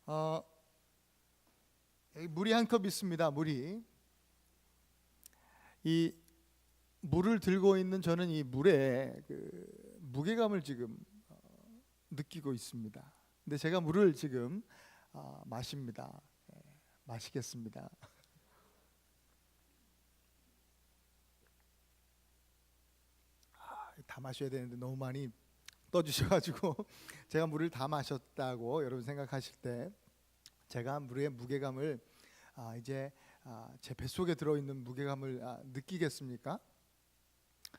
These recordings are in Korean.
어, 여기 물이 한 컵 있습니다. 이 물을 들고 있는 저는 이 물의 그 무게감을 지금 느끼고 있습니다. 근데 제가 물을 지금 마십니다. 마시겠습니다. 다 마셔야 되는데 너무 많이 떠주셔가지고 제가 물을 다 마셨다고 여러분 생각하실 때 제가 물의 무게감을 이제 제 뱃속에 들어있는 무게감을 느끼겠습니까?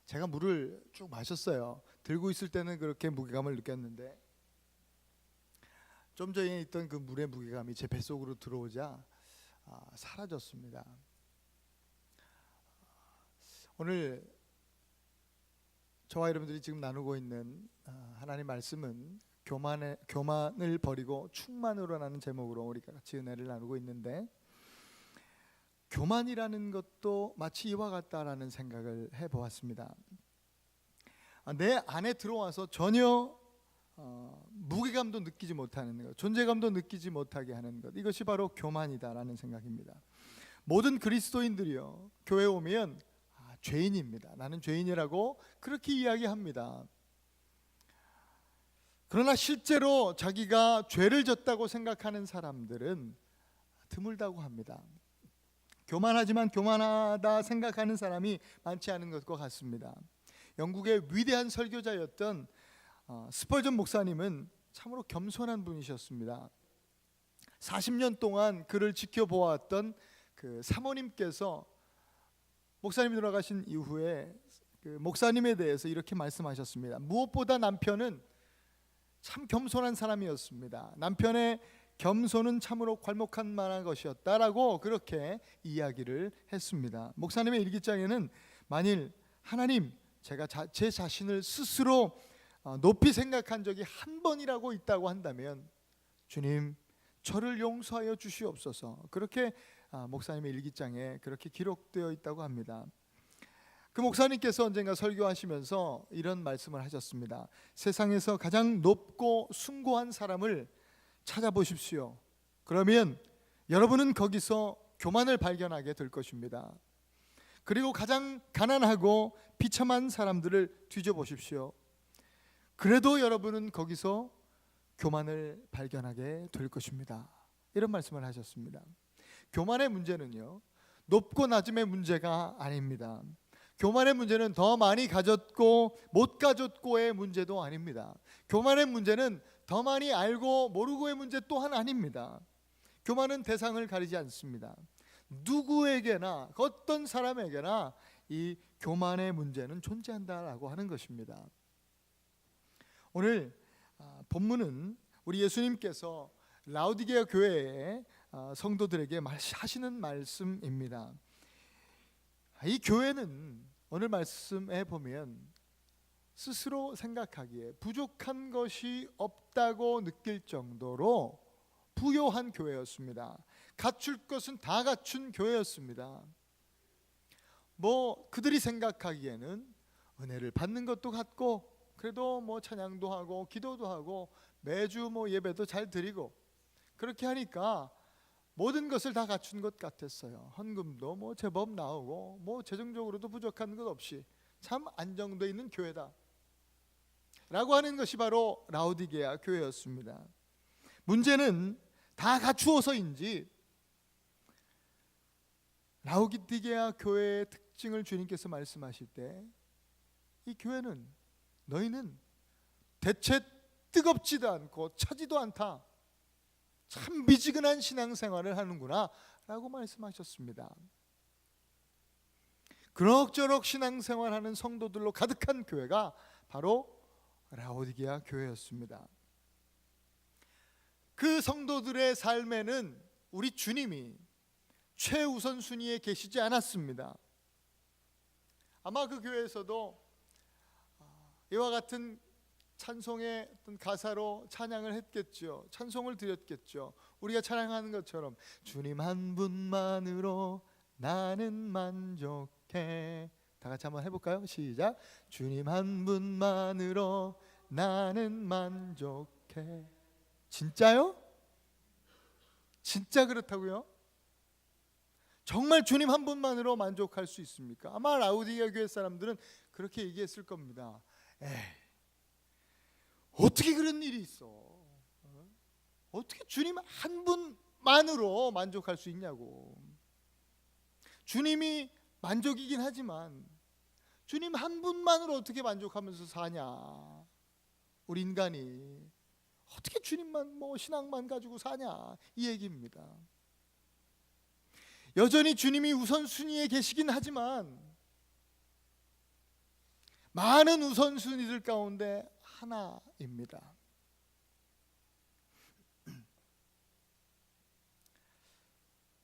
제가 물을 쭉 마셨어요. 들고 있을 때는 그렇게 무게감을 느꼈는데 좀 전에 있던 그 물의 무게감이 제 뱃속으로 들어오자 사라졌습니다. 오늘 저와 여러분들이 지금 나누고 있는 하나님 말씀은 교만을 버리고 충만으로 라는 제목으로 우리가 같이 은혜를 나누고 있는데, 교만이라는 것도 마치 이와 같다라는 생각을 해보았습니다. 내 안에 들어와서 전혀 무게감도 느끼지 못하는 것, 존재감도 느끼지 못하게 하는 것, 이것이 바로 교만이다라는 생각입니다. 모든 그리스도인들이요, 교회에 오면 죄인입니다. 나는 죄인이라고 그렇게 이야기합니다. 그러나 실제로 자기가 죄를 졌다고 생각하는 사람들은 드물다고 합니다. 교만하지만 교만하다 생각하는 사람이 많지 않은 것과 같습니다. 영국의 위대한 설교자였던 스펄전 목사님은 참으로 겸손한 분이셨습니다. 40년 동안 그를 지켜보았던 그 사모님께서 목사님이 돌아가신 이후에 그 목사님에 대해서 이렇게 말씀하셨습니다. 무엇보다 남편은 참 겸손한 사람이었습니다. 남편의 겸손은 참으로 괄목할 만한 것이었다라고 그렇게 이야기를 했습니다. 목사님의 일기장에는 만일 하나님, 제가 제 자신을 스스로 높이 생각한 적이 한 번이라고 있다고 한다면 주님, 저를 용서하여 주시옵소서, 그렇게 목사님의 일기장에 그렇게 기록되어 있다고 합니다. 그 목사님께서 언젠가 설교하시면서 이런 말씀을 하셨습니다. 세상에서 가장 높고 숭고한 사람을 찾아보십시오. 그러면 여러분은 거기서 교만을 발견하게 될 것입니다. 그리고 가장 가난하고 비참한 사람들을 뒤져보십시오. 그래도 여러분은 거기서 교만을 발견하게 될 것입니다. 이런 말씀을 하셨습니다. 교만의 문제는요, 높고 낮음의 문제가 아닙니다. 교만의 문제는 더 많이 가졌고 못 가졌고의 문제도 아닙니다. 교만의 문제는 더 많이 알고 모르고의 문제 또한 아닙니다. 교만은 대상을 가리지 않습니다. 누구에게나, 어떤 사람에게나 이 교만의 문제는 존재한다라고 하는 것입니다. 오늘 본문은 우리 예수님께서 라오디게아 교회의 성도들에게 하시는 말씀입니다. 이 교회는 오늘 말씀에 보면 스스로 생각하기에 부족한 것이 없다고 느낄 정도로 부요한 교회였습니다. 갖출 것은 다 갖춘 교회였습니다. 그들이 생각하기에는 은혜를 받는 것도 같고, 그래도 찬양도 하고 기도도 하고 매주 예배도 잘 드리고, 그렇게 하니까 모든 것을 다 갖춘 것 같았어요. 헌금도 제법 나오고 재정적으로도 부족한 것 없이 참 안정되어 있는 교회다 라고 하는 것이 바로 라오디게아 교회였습니다. 문제는 다 갖추어서인지 라오디게아 교회의 특징을 주님께서 말씀하실 때, 이 교회는, 너희는 대체 뜨겁지도 않고 차지도 않다, 참 미지근한 신앙생활을 하는구나 라고 말씀하셨습니다. 그럭저럭 신앙생활하는 성도들로 가득한 교회가 바로 라오디게아 교회였습니다. 그 성도들의 삶에는 우리 주님이 최우선순위에 계시지 않았습니다. 아마 그 교회에서도 이와 같은 찬송의 어떤 가사로 찬양을 했겠죠. 찬송을 드렸겠죠. 우리가 찬양하는 것처럼 주님 한 분만으로 나는 만족해. 다 같이 한번 해볼까요? 시작. 주님 한 분만으로 나는 만족해. 진짜요? 진짜 그렇다고요? 정말 주님 한 분만으로 만족할 수 있습니까? 아마 라우디게아 교회 사람들은 그렇게 얘기했을 겁니다. 에이, 어떻게 그런 일이 있어? 어떻게 주님 한 분만으로 만족할 수 있냐고. 주님이 만족이긴 하지만 주님 한 분만으로 어떻게 만족하면서 사냐? 우리 인간이 어떻게 주님만 신앙만 가지고 사냐? 이 얘기입니다. 여전히 주님이 우선순위에 계시긴 하지만 많은 우선순위들 가운데 하나입니다.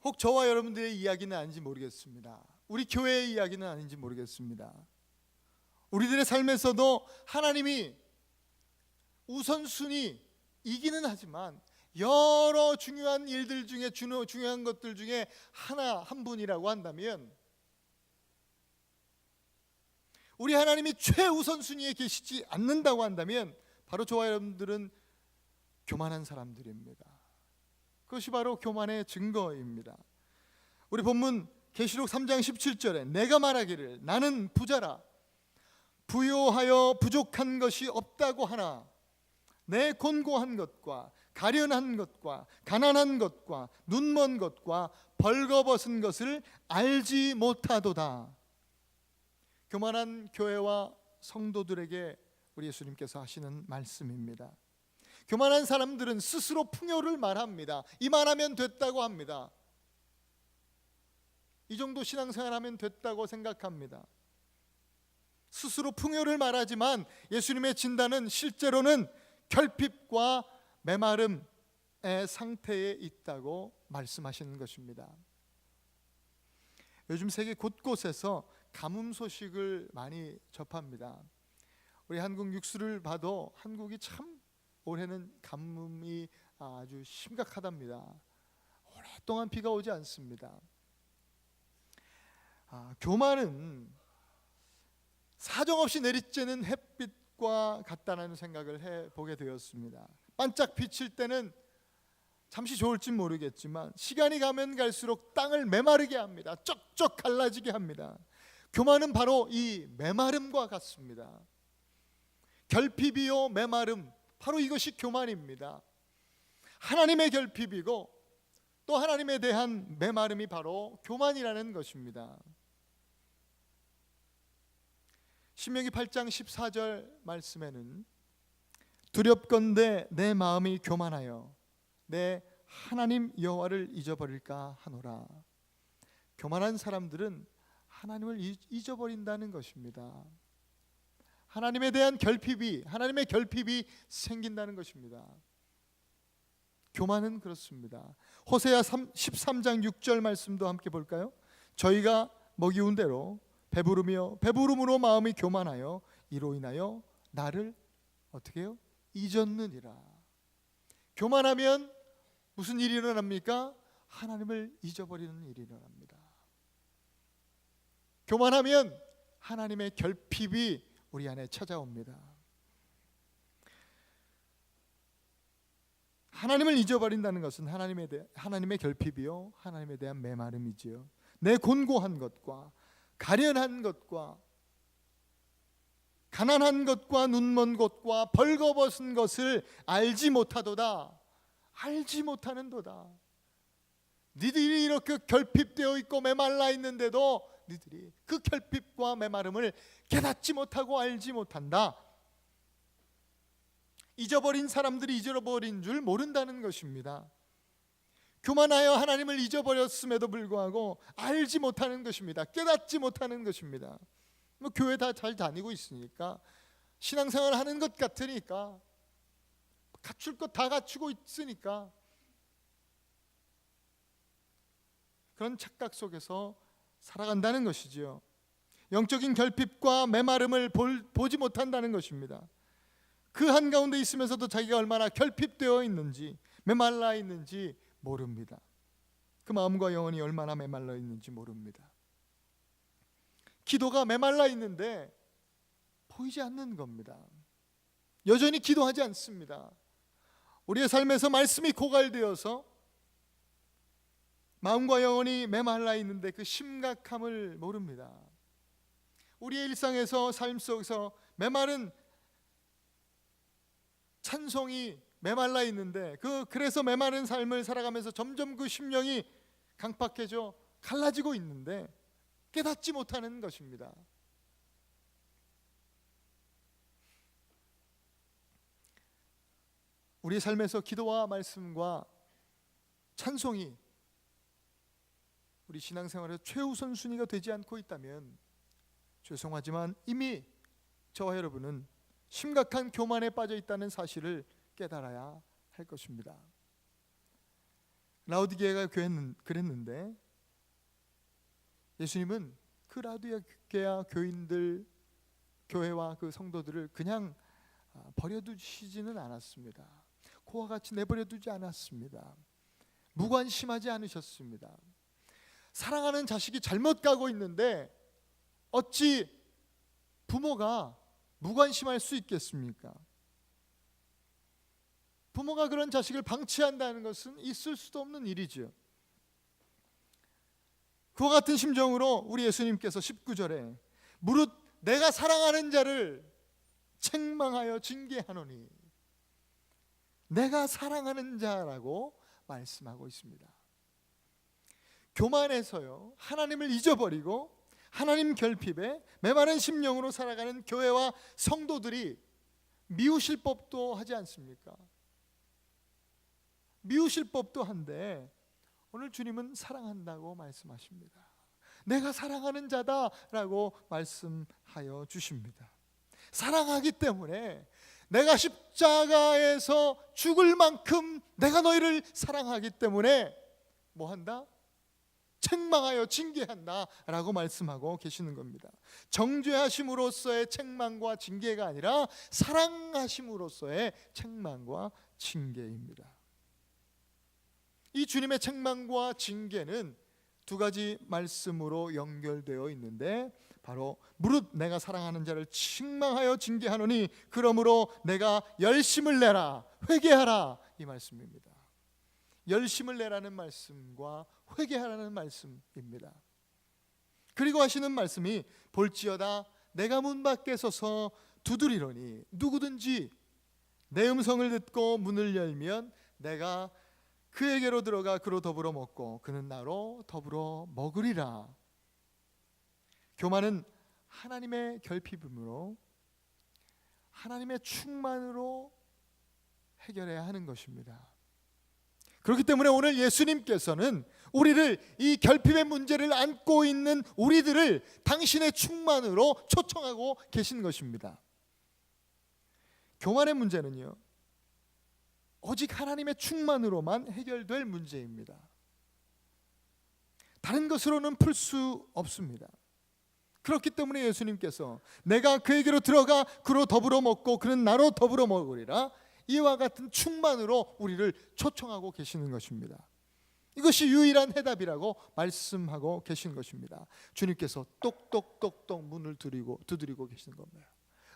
혹 저와 여러분들의 이야기는 아닌지 모르겠습니다. 우리 교회의 이야기는 아닌지 모르겠습니다. 우리들의 삶에서도 하나님이 우선순위이기는 하지만 여러 중요한 일들 중에 중요한 것들 중에 한 분이라고 한다면 우리 하나님이 최우선순위에 계시지 않는다고 한다면 바로 저와 여러분들은 교만한 사람들입니다. 그것이 바로 교만의 증거입니다. 우리 본문 계시록 3장 17절에 내가 말하기를 나는 부자라 부요하여 부족한 것이 없다고 하나 내 곤고한 것과 가련한 것과 가난한 것과 눈먼 것과 벌거벗은 것을 알지 못하도다. 교만한 교회와 성도들에게 우리 예수님께서 하시는 말씀입니다. 교만한 사람들은 스스로 풍요를 말합니다. 이만하면 됐다고 합니다. 이 정도 신앙생활하면 됐다고 생각합니다. 스스로 풍요를 말하지만 예수님의 진단은 실제로는 결핍과 메마름의 상태에 있다고 말씀하시는 것입니다. 요즘 세계 곳곳에서 가뭄 소식을 많이 접합니다. 우리 한국 뉴스를 봐도 한국이 참 올해는 가뭄이 아주 심각하답니다. 오랫동안 비가 오지 않습니다. 교만은 사정없이 내리쬐는 햇빛과 같다는 생각을 해보게 되었습니다. 반짝 비칠 때는 잠시 좋을진 모르겠지만 시간이 가면 갈수록 땅을 메마르게 합니다. 쩍쩍 갈라지게 합니다. 교만은 바로 이 메마름과 같습니다. 결핍이요 메마름, 바로 이것이 교만입니다. 하나님의 결핍이고 또 하나님에 대한 메마름이 바로 교만이라는 것입니다. 신명기 8장 14절 말씀에는 두렵건대 내 마음이 교만하여 내 하나님 여호와를 잊어버릴까 하노라. 교만한 사람들은 하나님을 잊어버린다는 것입니다. 하나님에 대한 하나님의 결핍이 생긴다는 것입니다. 교만은 그렇습니다. 호세아 13장 6절 말씀도 함께 볼까요? 저희가 먹이운 대로 배부르며 배부름으로 마음이 교만하여 이로 인하여 나를 어떻게 해요? 잊었느니라. 교만하면 무슨 일이 일어납니까? 하나님을 잊어버리는 일이 일어납니다. 교만하면 하나님의 결핍이 우리 안에 찾아옵니다. 하나님을 잊어버린다는 것은 하나님의 결핍이요 하나님에 대한 메마름이지요. 내 곤고한 것과 가련한 것과 가난한 것과 눈먼 것과 벌거벗은 것을 알지 못하도다. 알지 못하는도다. 니들이 이렇게 결핍되어 있고 메말라 있는데도 니들이 그 결핍과 메마름을 깨닫지 못하고 알지 못한다. 잊어버린 사람들이 잊어버린 줄 모른다는 것입니다. 교만하여 하나님을 잊어버렸음에도 불구하고 알지 못하는 것입니다. 깨닫지 못하는 것입니다. 교회 다 잘 다니고 있으니까 신앙생활 하는 것 같으니까 갖출 것 다 갖추고 있으니까 그런 착각 속에서 살아간다는 것이지요. 영적인 결핍과 메마름을 보지 못한다는 것입니다. 그 한가운데 있으면서도 자기가 얼마나 결핍되어 있는지 메말라 있는지 모릅니다. 그 마음과 영혼이 얼마나 메말라 있는지 모릅니다. 기도가 메말라 있는데 보이지 않는 겁니다. 여전히 기도하지 않습니다. 우리의 삶에서 말씀이 고갈되어서 마음과 영혼이 메말라 있는데 그 심각함을 모릅니다. 우리의 일상에서 삶 속에서 메마른 찬송이 메말라 있는데 그래서 메마른 삶을 살아가면서 점점 그 심령이 강팍해져 갈라지고 있는데 깨닫지 못하는 것입니다. 우리의 삶에서 기도와 말씀과 찬송이 우리 신앙생활에서 최우선 순위가 되지 않고 있다면 죄송하지만 이미 저와 여러분은 심각한 교만에 빠져 있다는 사실을 깨달아야 할 것입니다. 라오디게아 교회는 그랬는데 예수님은 그 라오디게아 교인들, 교회와 그 성도들을 그냥 버려두시지는 않았습니다. 그와 같이 내버려두지 않았습니다. 무관심하지 않으셨습니다. 사랑하는 자식이 잘못 가고 있는데 어찌 부모가 무관심할 수 있겠습니까? 부모가 그런 자식을 방치한다는 것은 있을 수도 없는 일이죠. 그와 같은 심정으로 우리 예수님께서 19절에 무릇 내가 사랑하는 자를 책망하여 징계하노니, 내가 사랑하는 자라고 말씀하고 있습니다. 교만해서요 하나님을 잊어버리고 하나님 결핍에 메마른 심령으로 살아가는 교회와 성도들이 미우실 법도 하지 않습니까? 미우실 법도 한데 오늘 주님은 사랑한다고 말씀하십니다. 내가 사랑하는 자다라고 말씀하여 주십니다. 사랑하기 때문에 내가 십자가에서 죽을 만큼 내가 너희를 사랑하기 때문에 뭐 한다? 책망하여 징계한다 라고 말씀하고 계시는 겁니다. 정죄하심으로써의 책망과 징계가 아니라 사랑하심으로써의 책망과 징계입니다. 이 주님의 책망과 징계는 두 가지 말씀으로 연결되어 있는데 바로 무릇 내가 사랑하는 자를 책망하여 징계하노니 그러므로 내가 열심을 내라 회개하라, 이 말씀입니다. 열심을 내라는 말씀과 회개하라는 말씀입니다. 그리고 하시는 말씀이 볼지어다 내가 문 밖에 서서 두드리노니 누구든지 내 음성을 듣고 문을 열면 내가 그에게로 들어가 그로 더불어 먹고 그는 나로 더불어 먹으리라. 교만은 하나님의 결핍이므로 하나님의 충만으로 해결해야 하는 것입니다. 그렇기 때문에 오늘 예수님께서는 우리를, 이 결핍의 문제를 안고 있는 우리들을 당신의 충만으로 초청하고 계신 것입니다. 교만의 문제는요 오직 하나님의 충만으로만 해결될 문제입니다. 다른 것으로는 풀 수 없습니다. 그렇기 때문에 예수님께서 내가 그에게로 들어가 그로 더불어 먹고 그는 나로 더불어 먹으리라, 이와 같은 충만으로 우리를 초청하고 계시는 것입니다. 이것이 유일한 해답이라고 말씀하고 계신 것입니다. 주님께서 똑똑똑똑 문을 두드리고 계시는 겁니다.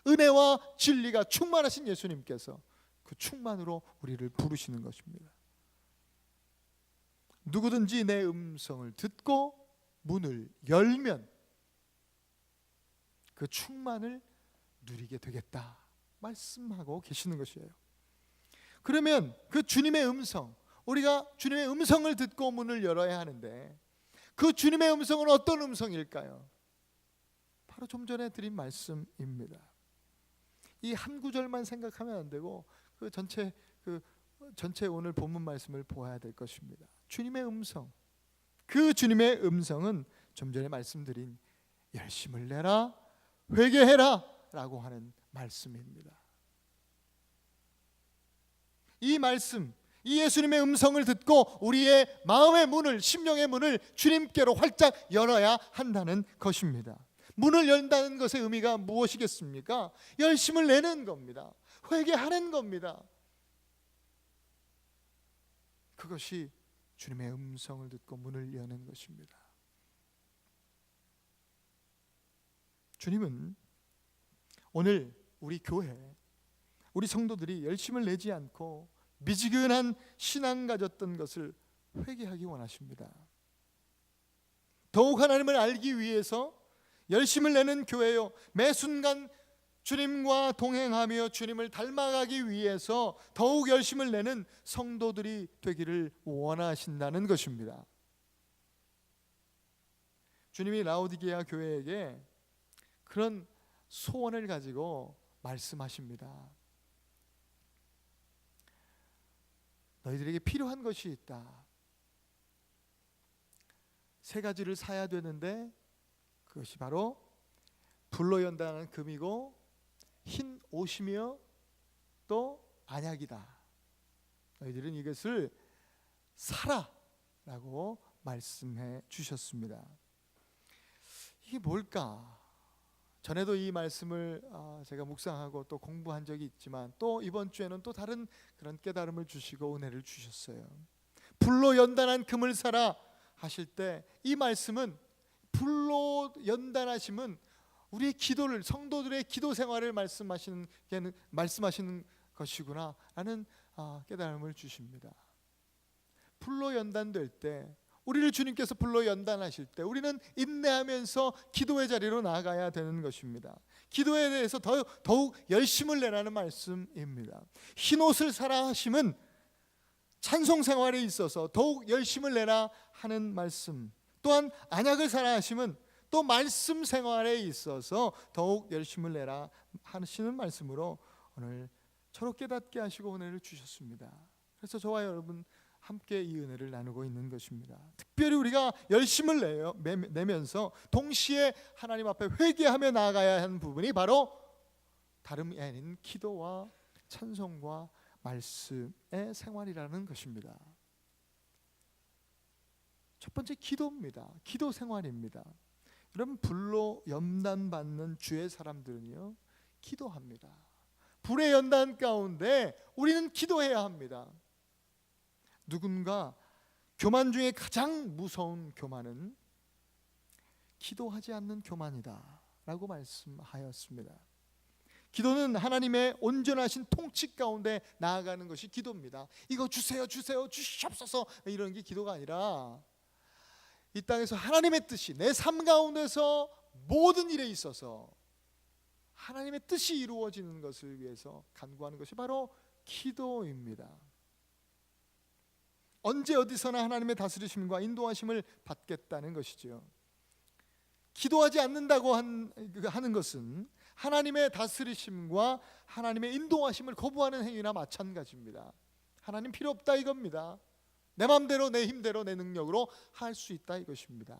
은혜와 진리가 충만하신 예수님께서 그 충만으로 우리를 부르시는 것입니다. 누구든지 내 음성을 듣고 문을 열면 그 충만을 누리게 되겠다 말씀하고 계시는 것이에요. 그러면 그 주님의 음성, 우리가 주님의 음성을 듣고 문을 열어야 하는데 그 주님의 음성은 어떤 음성일까요? 바로 좀 전에 드린 말씀입니다. 이 한 구절만 생각하면 안 되고 그 전체 오늘 본문 말씀을 보아야 될 것입니다. 주님의 음성, 그 주님의 음성은 좀 전에 말씀드린 열심을 내라 회개해라 라고 하는 말씀입니다. 이 말씀, 이 예수님의 음성을 듣고 우리의 마음의 문을, 심령의 문을 주님께로 활짝 열어야 한다는 것입니다. 문을 연다는 것의 의미가 무엇이겠습니까? 열심을 내는 겁니다. 회개하는 겁니다. 그것이 주님의 음성을 듣고 문을 여는 것입니다. 주님은 오늘 우리 교회, 우리 성도들이 열심을 내지 않고 미지근한 신앙 가졌던 것을 회개하기 원하십니다. 더욱 하나님을 알기 위해서 열심을 내는 교회요, 매 순간 주님과 동행하며 주님을 닮아가기 위해서 더욱 열심을 내는 성도들이 되기를 원하신다는 것입니다. 주님이 라오디게아 교회에게 그런 소원을 가지고 말씀하십니다. 너희들에게 필요한 것이 있다. 세 가지를 사야 되는데 그것이 바로 불로 연단하는 금이고 흰 옷이며 또 안약이다. 너희들은 이것을 사라라고 말씀해 주셨습니다. 이게 뭘까? 전에도 이 말씀을 제가 묵상하고 또 공부한 적이 있지만 또 이번 주에는 또 다른 그런 깨달음을 주시고 은혜를 주셨어요. 불로 연단한 금을 사라 하실 때 이 말씀은 불로 연단하심은 우리의 기도를, 성도들의 기도 생활을 말씀하시는 것이구나 라는 깨달음을 주십니다. 불로 연단될 때, 우리를 주님께서 불로 연단하실 때 우리는 인내하면서 기도의 자리로 나아가야 되는 것입니다. 기도에 대해서 더욱 열심을 내라는 말씀입니다. 흰옷을 사라 하심은 찬송 생활에 있어서 더욱 열심을 내라 하는 말씀, 또한 안약을 사라 하심은 또 말씀 생활에 있어서 더욱 열심을 내라 하시는 말씀으로 오늘 저로 깨닫게 하시고 은혜를 주셨습니다. 그래서 저와 여러분 함께 이 은혜를 나누고 있는 것입니다. 특별히 우리가 열심을 내면서 동시에 하나님 앞에 회개하며 나아가야 하는 부분이 바로 다름이 아닌 기도와 찬송과 말씀의 생활이라는 것입니다. 첫 번째 기도입니다. 기도 생활입니다. 여러분, 불로 연단받는 주의 사람들은요 기도합니다. 불의 연단 가운데 우리는 기도해야 합니다. 누군가 교만 중에 가장 무서운 교만은 기도하지 않는 교만이다 라고 말씀하였습니다. 기도는 하나님의 온전하신 통치 가운데 나아가는 것이 기도입니다. 이거 주세요 주시옵소서 이런 게 기도가 아니라 이 땅에서 하나님의 뜻이 내 삶 가운데서 모든 일에 있어서 하나님의 뜻이 이루어지는 것을 위해서 간구하는 것이 바로 기도입니다. 언제 어디서나 하나님의 다스리심과 인도하심을 받겠다는 것이죠. 기도하지 않는다고 하는 것은 하나님의 다스리심과 하나님의 인도하심을 거부하는 행위나 마찬가지입니다. 하나님 필요 없다 이겁니다. 내 마음대로 내 힘대로 내 능력으로 할 수 있다 이것입니다.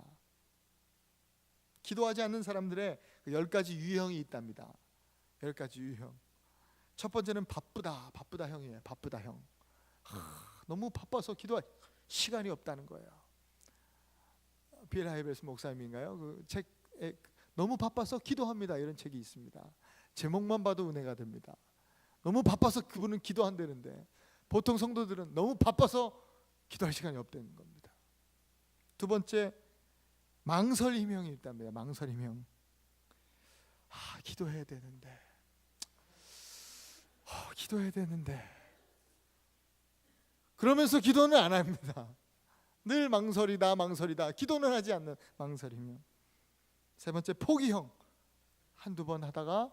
기도하지 않는 사람들의 10가지 유형이 있답니다. 10가지 유형. 첫 번째는 바쁘다 형이에요. 바쁘다 형. 너무 바빠서 기도할 시간이 없다는 거예요. 빌 하이베스 목사님인가요? 그 책에 너무 바빠서 기도합니다 이런 책이 있습니다. 제목만 봐도 은혜가 됩니다. 너무 바빠서 그분은 기도한다는데 보통 성도들은 너무 바빠서 기도할 시간이 없다는 겁니다. 두 번째, 망설임형이 있답니다. 망설임형. 기도해야 되는데 기도해야 되는데 그러면서 기도는 안 합니다. 늘 망설이다 기도는 하지 않는 망설임형. 세 번째, 포기형. 한두 번 하다가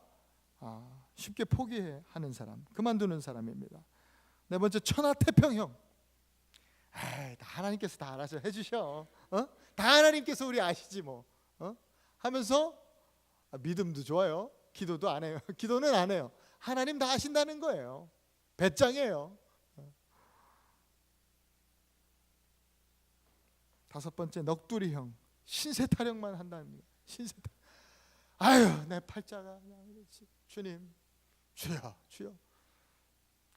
쉽게 포기하는 사람, 그만두는 사람입니다. 네 번째, 천하태평형. 하나님께서 다 알아서 해주셔. 다 하나님께서 우리 아시지 뭐. 하면서 믿음도 좋아요. 기도도 안 해요. 기도는 안 해요. 하나님 다 아신다는 거예요. 배짱이에요. 다섯 번째, 넋두리형. 신세 타령만 한다는 거예요. 신세 타령. 내 팔자가 주님 주여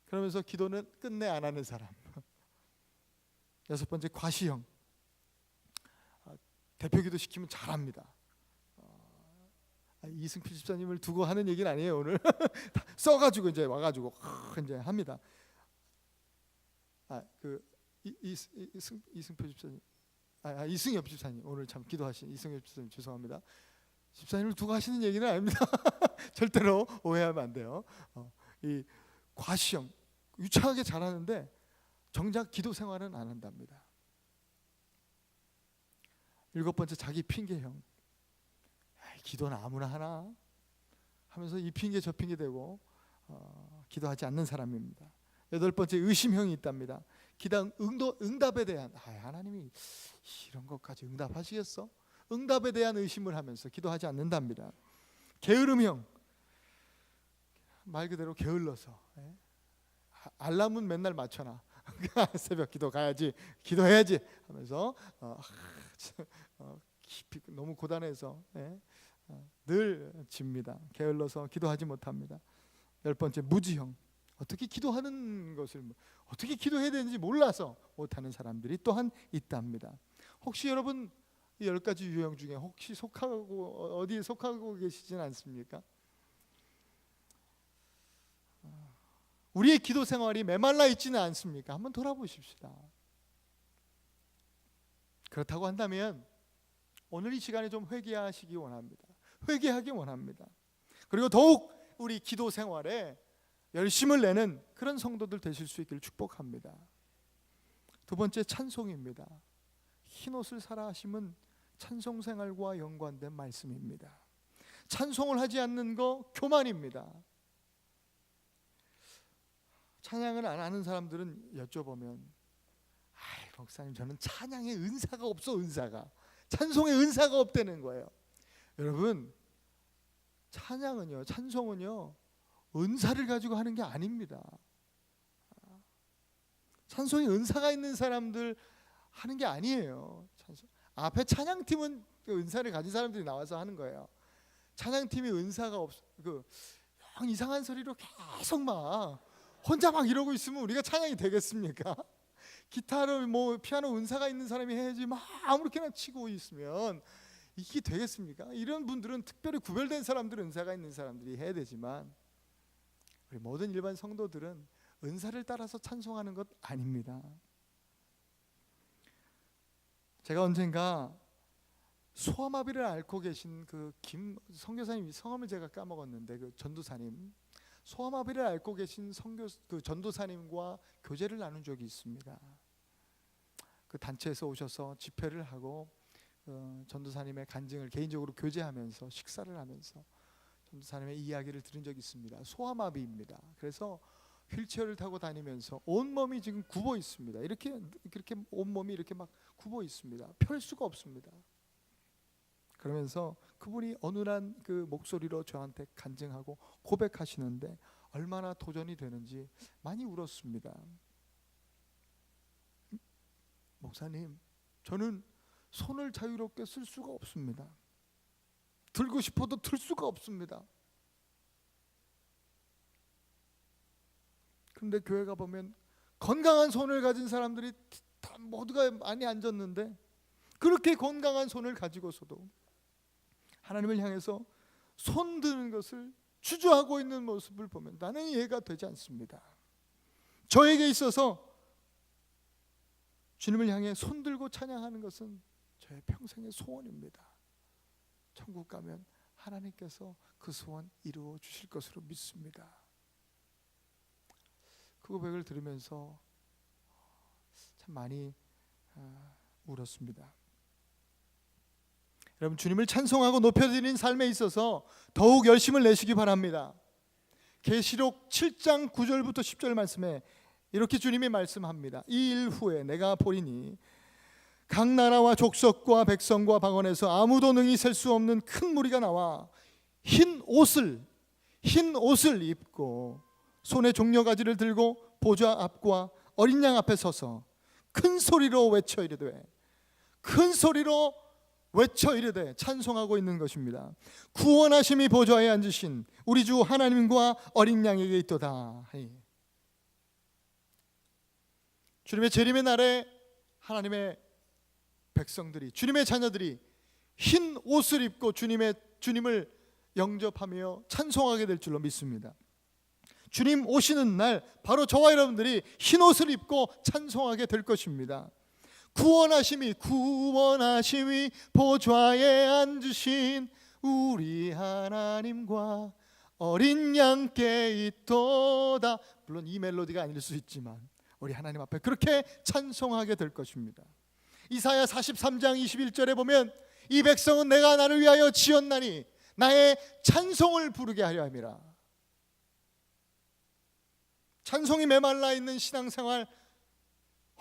그러면서 기도는 끝내 안 하는 사람. 여섯 번째, 과시형. 대표기도 시키면 잘합니다. 이승필 집사님을 두고 하는 얘기는 아니에요 오늘. 써가지고 이제 와가지고 이제 합니다. 이승표 집사님, 이승엽 집사님, 오늘 참 기도하신 이승엽 집사님 죄송합니다. 집사님을 두고 하시는 얘기는 아닙니다. 절대로 오해하면 안 돼요. 이 과시형, 유창하게 잘하는데 정작 기도 생활은 안 한답니다. 7번째, 자기 핑계형. 기도는 아무나 하나 하면서 이 핑계 저 핑계 대고 기도하지 않는 사람입니다. 8번째, 의심형이 있답니다. 기도 응답에 대한 하나님이 이런 것까지 응답하시겠어? 응답에 대한 의심을 하면서 기도하지 않는답니다. 게으름형, 말 그대로 게을러서 알람은 맨날 맞춰놔. 새벽 기도 가야지, 기도해야지 하면서 깊이 너무 고단해서 늘 집니다. 게을러서 기도하지 못합니다. 10번째, 무지형. 어떻게 기도하는 것을 어떻게 기도해야 되는지 몰라서 못하는 사람들이 또한 있답니다. 혹시 여러분 이 10가지 유형 중에 혹시 어디에 속하고 계시진 않습니까? 우리의 기도 생활이 메말라 있지는 않습니까? 한번 돌아보십시다. 그렇다고 한다면 오늘 이 시간에 좀 회개하시기 원합니다. 회개하기 원합니다. 그리고 더욱 우리 기도 생활에 열심을 내는 그런 성도들 되실 수 있기를 축복합니다. 2번째, 찬송입니다. 흰옷을 사라 하심은 찬송 생활과 연관된 말씀입니다. 찬송을 하지 않는 거 교만입니다. 찬양을 안 하는 사람들은 여쭤보면 목사님, 저는 찬양의 은사가 없어. 찬송의 은사가 없다는 거예요. 여러분, 찬송은요 은사를 가지고 하는 게 아닙니다. 찬송이 은사가 있는 사람들 하는 게 아니에요. 앞에 찬양팀은 그 은사를 가진 사람들이 나와서 하는 거예요. 찬양팀이 은사가 이상한 소리로 계속 막 혼자 막 이러고 있으면 우리가 찬양이 되겠습니까? 기타로 피아노 은사가 있는 사람이 해야지 막 아무렇게나 치고 있으면 이게 되겠습니까? 이런 분들은 특별히 구별된 사람들, 은사가 있는 사람들이 해야 되지만 우리 모든 일반 성도들은 은사를 따라서 찬송하는 것 아닙니다. 제가 언젠가 소아마비를 앓고 계신 그 김 선교사님, 성함을 제가 까먹었는데 그 전도사님, 소아마비를 앓고 계신 그 전도사님과 교제를 나눈 적이 있습니다. 그 단체에서 오셔서 집회를 하고 전도사님의 간증을 개인적으로 교제하면서 식사를 하면서 전도사님의 이야기를 들은 적이 있습니다. 소아마비입니다. 그래서 휠체어를 타고 다니면서 온몸이 지금 굽어 있습니다. 이렇게 온몸이 이렇게 막 굽어 있습니다. 펼 수가 없습니다. 그러면서 그분이 어눌한 그 목소리로 저한테 간증하고 고백하시는데 얼마나 도전이 되는지 많이 울었습니다. 목사님, 저는 손을 자유롭게 쓸 수가 없습니다. 들고 싶어도 들 수가 없습니다. 그런데 교회 가보면 건강한 손을 가진 사람들이 다 모두가 많이 앉았는데 그렇게 건강한 손을 가지고서도 하나님을 향해서 손 드는 것을 주저하고 있는 모습을 보면 나는 이해가 되지 않습니다. 저에게 있어서 주님을 향해 손 들고 찬양하는 것은 저의 평생의 소원입니다. 천국 가면 하나님께서 그 소원 이루어 주실 것으로 믿습니다. 그 고백을 들으면서 참 많이 울었습니다. 여러분, 주님을 찬송하고 높여드리는 삶에 있어서 더욱 열심을 내시기 바랍니다. 계시록 7장 9절부터 10절 말씀에 이렇게 주님이 말씀합니다. 이 일 후에 내가 보리니 각 나라와 족속과 백성과 방언에서 아무도 능히 셀 수 없는 큰 무리가 나와 흰 옷을 입고 손에 종려가지를 들고 보좌 앞과 어린 양 앞에 서서 큰 소리로 외쳐 이르되 찬송하고 있는 것입니다. 구원하심이 보좌에 앉으신 우리 주 하나님과 어린 양에게 있도다. 주님의 재림의 날에 하나님의 백성들이, 주님의 자녀들이 흰 옷을 입고 주님을 영접하며 찬송하게 될 줄로 믿습니다. 주님 오시는 날 바로 저와 여러분들이 흰 옷을 입고 찬송하게 될 것입니다. 구원하심이 보좌에 앉으신 우리 하나님과 어린 양께 있도다. 물론 이 멜로디가 아닐 수 있지만 우리 하나님 앞에 그렇게 찬송하게 될 것입니다. 이사야 43장 21절에 보면 이 백성은 내가 나를 위하여 지었나니 나의 찬송을 부르게 하려 함이라. 찬송이 메말라 있는 신앙생활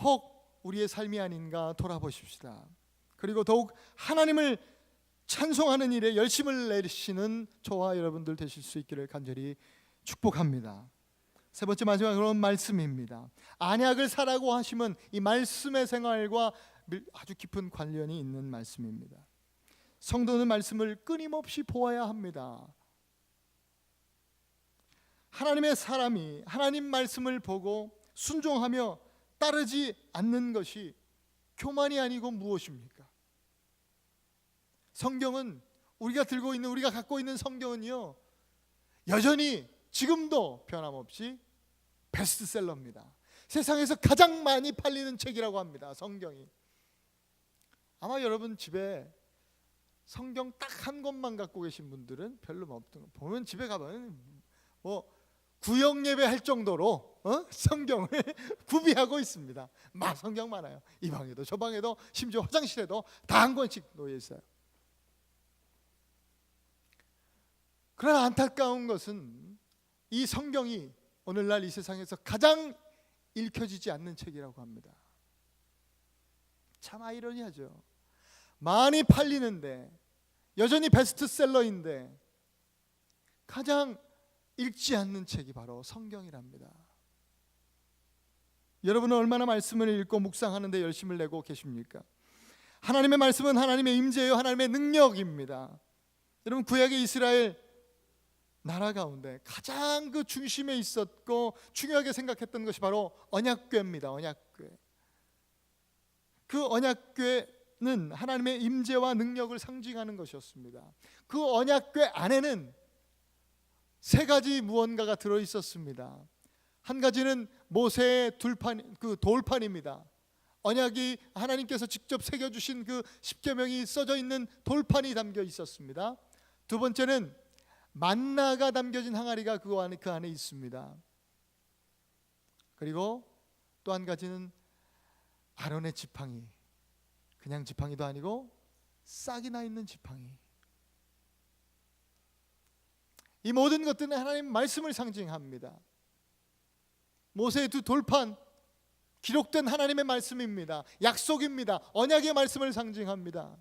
혹 우리의 삶이 아닌가 돌아보십시다. 그리고 더욱 하나님을 찬송하는 일에 열심을 내시는 저와 여러분들 되실 수 있기를 간절히 축복합니다. 세 번째 마지막으로 말씀입니다. 안약을 사라고 하시면 이 말씀의 생활과 아주 깊은 관련이 있는 말씀입니다. 성도는 말씀을 끊임없이 보아야 합니다. 하나님의 사람이 하나님 말씀을 보고 순종하며 따르지 않는 것이 교만이 아니고 무엇입니까? 성경은 우리가 갖고 있는 성경은요, 여전히 지금도 변함없이 베스트셀러입니다. 세상에서 가장 많이 팔리는 책이라고 합니다. 성경이. 아마 여러분 집에 성경 딱 한 권만 갖고 계신 분들은 별로 없던 거 보면 집에 가면 뭐 구역 예배 할 정도로 성경을 구비하고 있습니다. 막 성경 많아요. 이 방에도 저 방에도 심지어 화장실에도 다 한 권씩 놓여 있어요. 그러나 안타까운 것은 이 성경이 오늘날 이 세상에서 가장 읽혀지지 않는 책이라고 합니다. 참 아이러니하죠. 많이 팔리는데 여전히 베스트셀러인데 가장 읽지 않는 책이 바로 성경이랍니다. 여러분은 얼마나 말씀을 읽고 묵상하는데 열심을 내고 계십니까? 하나님의 말씀은 하나님의 임재요 하나님의 능력입니다. 여러분 구약의 이스라엘 나라 가운데 가장 그 중심에 있었고 중요하게 생각했던 것이 바로 언약궤입니다. 언약궤. 그 언약궤는 하나님의 임재와 능력을 상징하는 것이었습니다. 그 언약궤 안에는 세 가지 무언가가 들어 있었습니다. 한 가지는 모세의 돌판입니다. 언약이 하나님께서 직접 새겨 주신 그 십계명이 써져 있는 돌판이 담겨 있었습니다. 두 번째는 만나가 담겨진 항아리가 그 안에 있습니다. 그리고 또 한 가지는 아론의 지팡이, 그냥 지팡이도 아니고 싹이 나 있는 지팡이. 이 모든 것들은 하나님 말씀을 상징합니다. 모세의 두 돌판, 기록된 하나님의 말씀입니다. 약속입니다. 언약의 말씀을 상징합니다.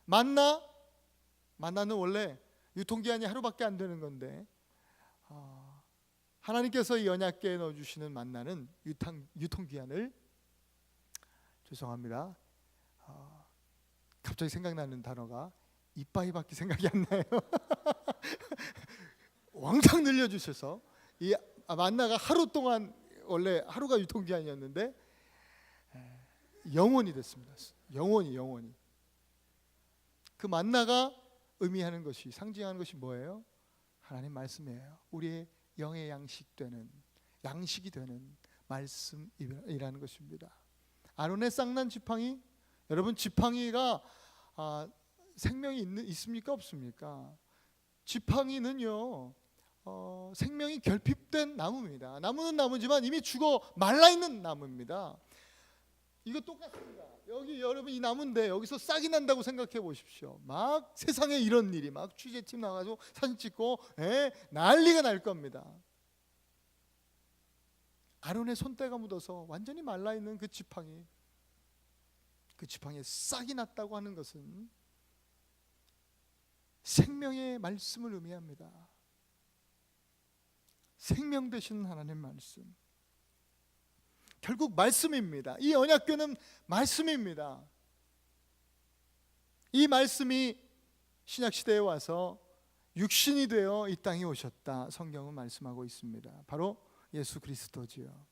만나는 원래 유통기한이 하루밖에 안 되는 건데 하나님께서 이 언약궤에 넣어주시는 만나는 유통기한을 죄송합니다. 갑자기 생각나는 단어가 이빠이밖에 생각이 안 나요. 왕창 늘려주셔서 이 만나가 하루 동안 원래 하루가 유통기한이었는데 영원히 됐습니다. 영원히. 그 만나가 의미하는 것이 상징하는 것이 뭐예요? 하나님 말씀이에요. 우리의 영의 양식이 되는 말씀이라는 것입니다. 아론의 쌍난 지팡이, 여러분 지팡이가 생명이 있습니까 없습니까? 지팡이는요 생명이 결핍된 나무입니다. 나무는 나무지만 이미 죽어 말라있는 나무입니다. 이거 똑같습니다. 여기 여러분 이 나무인데 여기서 싹이 난다고 생각해 보십시오. 막 세상에 이런 일이 막 취재팀 나가지고 사진 찍고 난리가 날 겁니다. 아론의 손때가 묻어서 완전히 말라있는 그 지팡이에 싹이 났다고 하는 것은 생명의 말씀을 의미합니다. 생명 되시는 하나님의 말씀, 결국 말씀입니다. 이 언약궤는 말씀입니다. 이 말씀이 신약시대에 와서 육신이 되어 이 땅에 오셨다, 성경은 말씀하고 있습니다. 바로 예수 그리스도지요.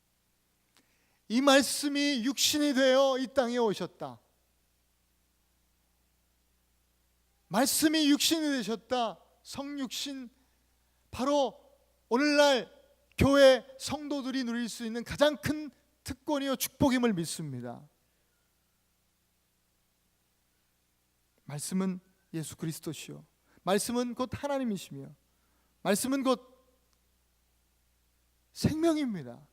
이 말씀이 육신이 되어 이 땅에 오셨다, 말씀이 육신이 되셨다, 성육신, 바로 오늘날 교회 성도들이 누릴 수 있는 가장 큰 특권이요 축복임을 믿습니다. 말씀은 예수 그리스도시요, 말씀은 곧 하나님이시며, 말씀은 곧 생명입니다.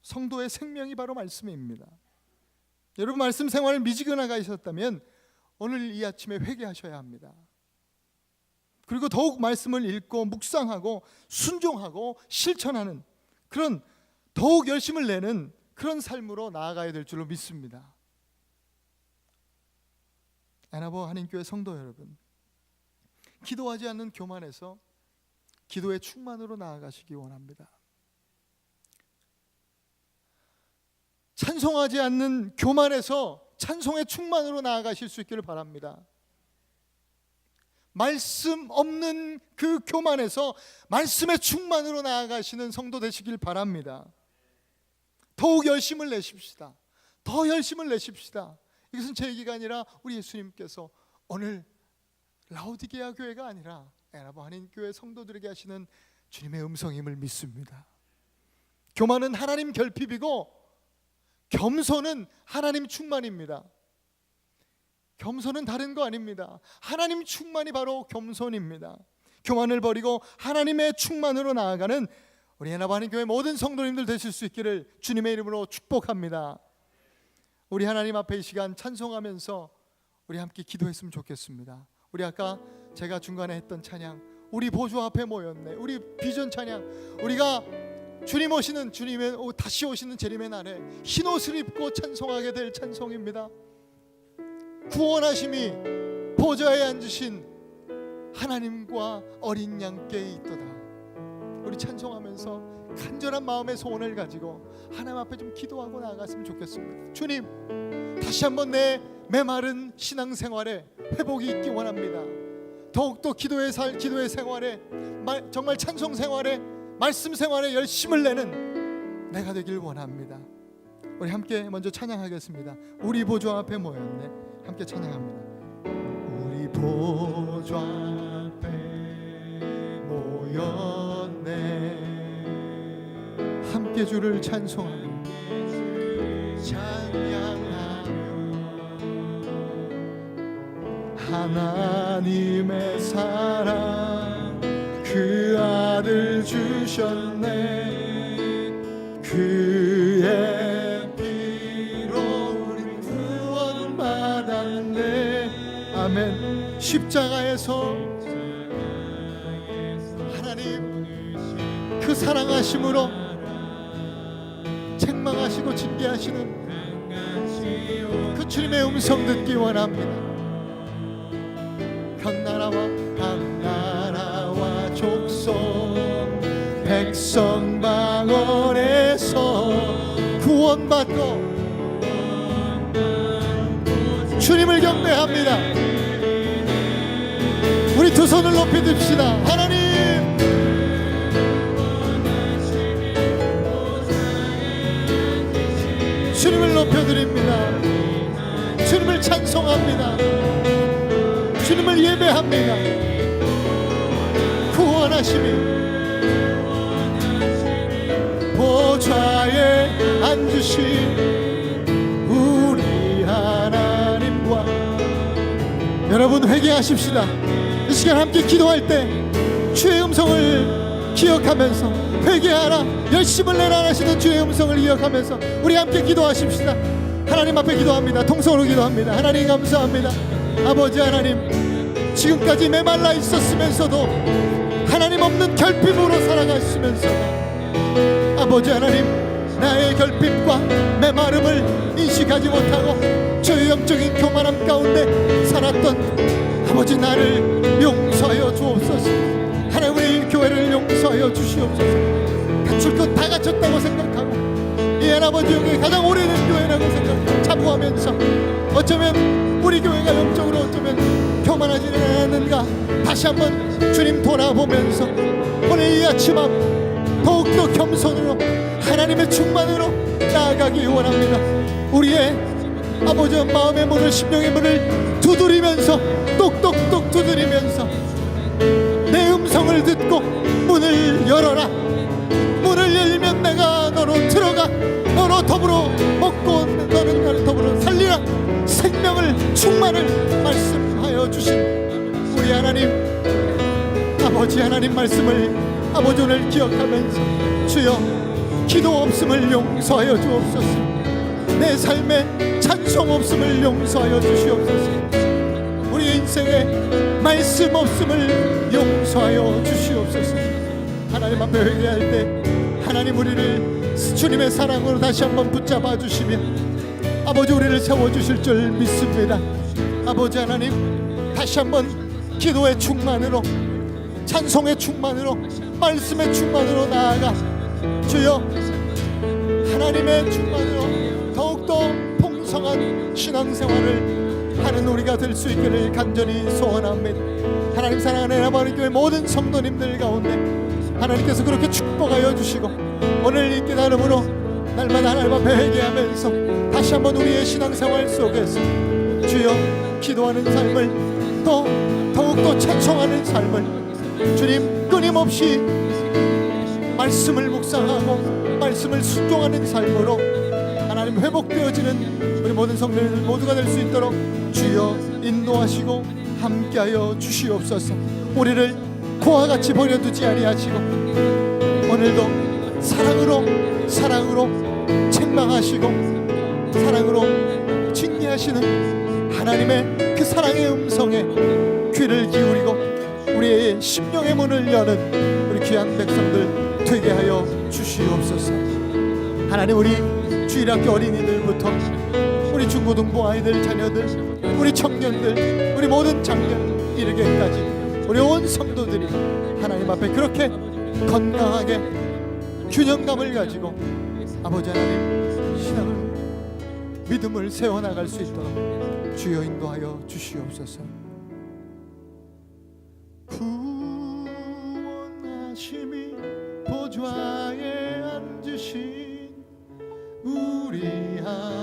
성도의 생명이 바로 말씀입니다. 여러분 말씀 생활을 미지근하게 하셨다면 오늘 이 아침에 회개하셔야 합니다. 그리고 더욱 말씀을 읽고 묵상하고 순종하고 실천하는 그런 더욱 열심을 내는 그런 삶으로 나아가야 될 줄로 믿습니다. 애나버 한인교회 성도 여러분, 기도하지 않는 교만에서 기도의 충만으로 나아가시기 원합니다. 찬송하지 않는 교만에서 찬송의 충만으로 나아가실 수 있기를 바랍니다. 말씀 없는 그 교만에서 말씀의 충만으로 나아가시는 성도 되시길 바랍니다. 더욱 열심을 내십시다. 더 열심을 내십시다. 이것은 제 얘기가 아니라 우리 예수님께서 오늘 라오디게아 교회가 아니라 애나버 한인교회 성도들에게 하시는 주님의 음성임을 믿습니다. 교만은 하나님 결핍이고 겸손은 하나님 충만입니다. 겸손은 다른 거 아닙니다. 하나님 충만이 바로 겸손입니다. 교만을 버리고 하나님의 충만으로 나아가는 우리 애나버 한인교회 모든 성도님들 되실 수 있기를 주님의 이름으로 축복합니다. 우리 하나님 앞에 이 시간 찬송하면서 우리 함께 기도했으면 좋겠습니다. 우리 아까 제가 중간에 했던 찬양, 우리 보좌 앞에 모였네, 우리 비전 찬양, 우리가 주님 오시는, 주님의 다시 오시는 재림의 날에 흰 옷을 입고 찬송하게 될 찬송입니다. 구원하심이 보좌에 앉으신 하나님과 어린 양께 있도다. 우리 찬송하면서 간절한 마음의 소원을 가지고 하나님 앞에 좀 기도하고 나아갔으면 좋겠습니다. 주님, 다시 한번 내 메마른 신앙생활에 회복이 있기 원합니다. 더욱더 기도의 생활에, 정말 찬송 생활에, 말씀 생활에 열심을 내는 내가 되길 원합니다. 우리 함께 먼저 찬양하겠습니다. 우리 보좌 앞에 모였네. 함께 찬양합니다. 우리 보좌 앞에 모였네. 함께 주를 찬송하며 찬양하며 하나님의 사랑 그 아들 주셨네. 그의 피로 우리 구원받았네. 아멘. 십자가에서 하나님 그 사랑하심으로 책망하시고 징계하시는 그 주님의 음성 듣기 원합니다. 각나라와 족속 백성 방언에서 구원받고 주님을 경배합니다. 우리 두 손을 높이 듭시다. 하나님, 주님을 높여드립니다. 주님을 찬송합니다. 주님을 예배합니다. 구원하심이 보좌에 앉으신 우리 하나님과 여러분 회개하십시다. 이 시간 함께 기도할 때 주의 음성을 기억하면서 회개하라, 열심을 내라 하시는 주의 음성을 기억하면서 우리 함께 기도하십시다. 하나님 앞에 기도합니다. 통성으로 기도합니다. 하나님 감사합니다. 아버지 하나님, 지금까지 메말라 있었으면서도 하나님 없는 결핍으로 살아갔으면서도 아버지 하나님, 나의 결핍과 메마름을 인식하지 못하고 저 영적인 교만함 가운데 살았던 아버지 나를 용서하여 주옵소서. 하나님, 우리 교회를 용서하여 주시옵소서. 갖출 것 다 갖췄다고 생각하고 이 아버지 여기 가장 오래된 교회라고 생각 자부하면서 어쩌면 우리 교회가 영적으로 어쩌면 교만하지는 않았는가 다시 한번 주님 돌아보면서 오늘 이 아침 앞 더욱더 겸손으로 하나님의 충만으로 나아가기 원합니다. 우리의 아버지 마음의 문을, 심령의 문을 두드리면서 똑똑똑 두드리면서 내 음성을 듣고 문을 열어라. 문을 열면 내가 너로 들어가, 너로 더불어 먹고 너는 나를 더불어 살리라. 생명을 충만을 말씀하여 주신 우리 하나님, 아버지 하나님 말씀을 아버지 오늘 기억하면서 주여 기도 없음을 용서하여 주옵소서. 내 삶에 찬송 없음을 용서하여 주시옵소서. 우리 인생에 말씀 없음을 용서하여 주시옵소서. 하나님 앞에 회개할 때 하나님 우리를 주님의 사랑으로 다시 한번 붙잡아 주시며 아버지 우리를 세워주실 줄 믿습니다. 아버지 하나님, 다시 한번 기도의 충만으로, 찬송의 충만으로, 말씀의 충만으로 나아가 주여 하나님의 충만으로 더욱더 풍성한 신앙생활을 하는 우리가 될 수 있기를 간절히 소원합니다. 하나님 사랑하는 아버지 교회 모든 성도님들 가운데 하나님께서 그렇게 축복하여 주시고 오늘 이 깨달음으로 날마다 하나님 앞에 회개하면서 다시 한번 우리의 신앙생활 속에서 주여 기도하는 삶을 또 더욱더 찬송하는 삶을 주님 끊임없이 말씀을 묵상하고 말씀을 순종하는 삶으로 하나님 회복되어지는 우리 모든 성도들 모두가 될 수 있도록 주여 인도하시고 함께하여 주시옵소서. 우리를 고와 같이 버려두지 아니하시고 오늘도 사랑으로 책망하시고 사랑으로 징계하시는 하나님의 그 사랑의 음성에 귀를 기울이고 우리의 심령의 문을 여는 우리 귀한 백성들 되게 하여 주시옵소서. 하나님 우리 주일학교 어린이들부터 우리 중고등부 아이들 자녀들 우리 청년들 우리 모든 장년 이르게까지 우리 온 성도들이 하나님 앞에 그렇게 건강하게 균형감을 가지고 아버지 하나님 신앙을 믿음을 세워나갈 수 있도록 주여 인도하여 주시옵소서. 구원하심이 보좌에 앉으신 우리 하나님